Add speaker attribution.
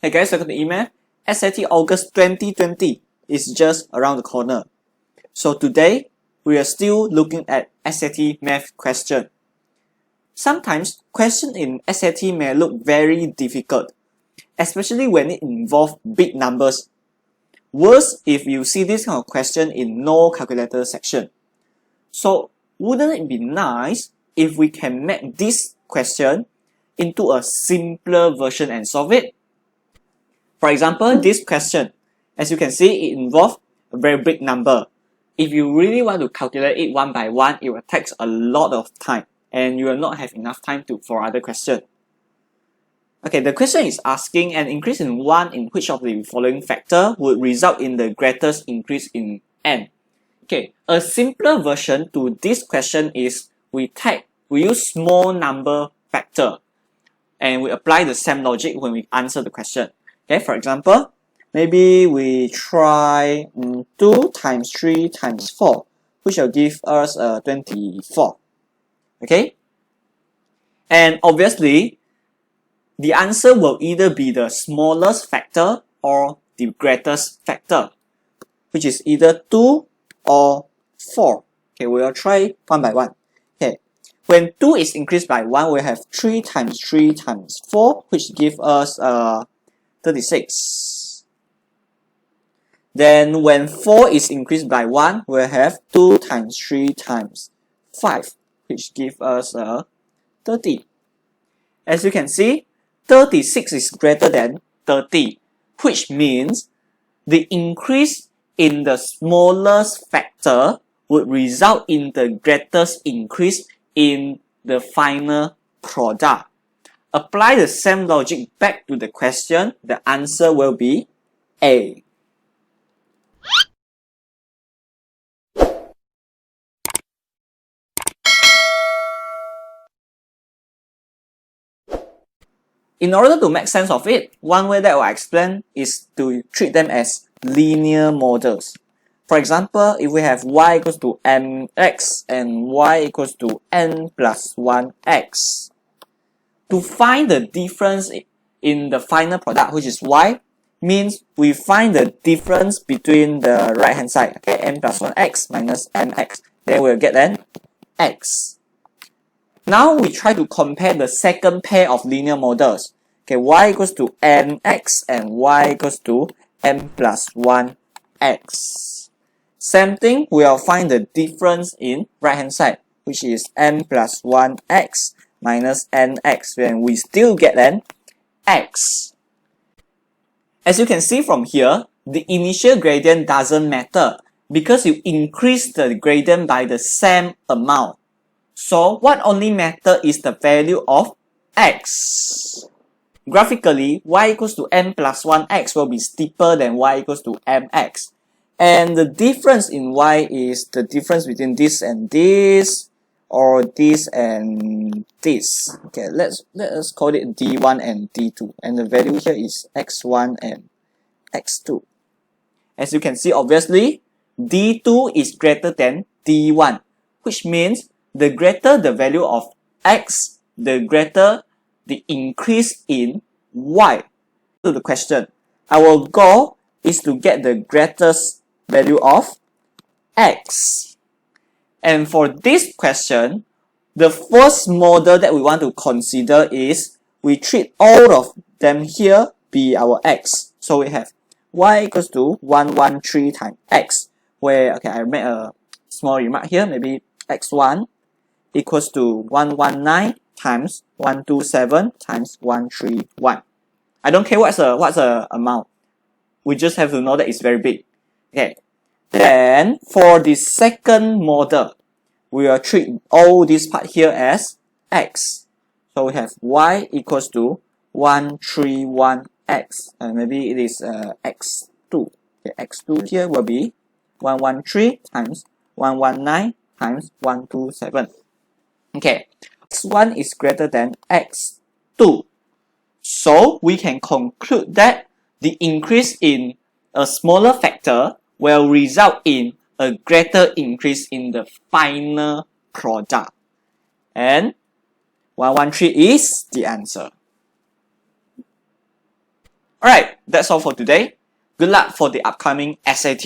Speaker 1: Hey guys, welcome to eMath. SAT August 2020 is just around the corner. So today, we are still looking at SAT math question. Sometimes, questions in SAT may look very difficult, especially when it involves big numbers. Worse if you see this kind of question in no calculator section. So, wouldn't it be nice if we can make this question into a simpler version and solve it? For example, this question, as you can see, it involves a very big number. If you really want to calculate it one by one, it will take a lot of time and you will not have enough time for other questions. Okay, the question is asking an increase in 1 in which of the following factor would result in the greatest increase in n. Okay, a simpler version to this question is we use small number factor and we apply the same logic when we answer the question. Okay, for example, maybe we try 2 times 3 times 4, which will give us 24. Okay? And obviously, the answer will either be the smallest factor or the greatest factor, which is either 2 or 4. Okay, we'll try one by one. Okay, when 2 is increased by 1, we have 3 times 3 times 4, which gives us 36. Then when 4 is increased by 1, we'll have 2 times 3 times 5, which gives us 30. As you can see, 36 is greater than 30, which means the increase in the smallest factor would result in the greatest increase in the final product. Apply the same logic back to the question, the answer will be A. In order to make sense of it, one way that I will explain is to treat them as linear models. For example, if we have y equals to mx and y equals to n plus 1x, to find the difference in the final product, which is y, means we find the difference between the right hand side, okay, n plus 1x minus mx. Then we'll get an x. Now we try to compare the second pair of linear models. Okay, y equals to mx and y equals to m plus 1x. Same thing, we'll find the difference in right hand side, which is m plus 1x minus nx, and we still get an x. As you can see from here, the initial gradient doesn't matter because you increase the gradient by the same amount. So what only matters is the value of x. Graphically, y equals to m plus 1x will be steeper than y equals to mx. And the difference in y is the difference between this and this, or this and this. Okay, let us call it d1 and d2. And the value here is x1 and x2. As you can see, obviously, d2 is greater than d1, which means the greater the value of x, the greater the increase in y. To the question, our goal is to get the greatest value of x. And for this question, the first model that we want to consider is we treat all of them here be our x. So we have y equals to 113 times x, where, okay, I made a small remark here, maybe x1 equals to 119 times 127 times 131. I don't care what's the amount. We just have to know that it's very big. Okay. Then for the second model, we will treat all this part here as x. So we have y equals to 131x, and maybe it is x2. Okay, x2 here will be 113 times 119 times 127. Okay, x1 is greater than x2. So we can conclude that the increase in a smaller factor will result in a greater increase in the final product. And 113 is the answer. Alright, that's all for today. Good luck for the upcoming SAT.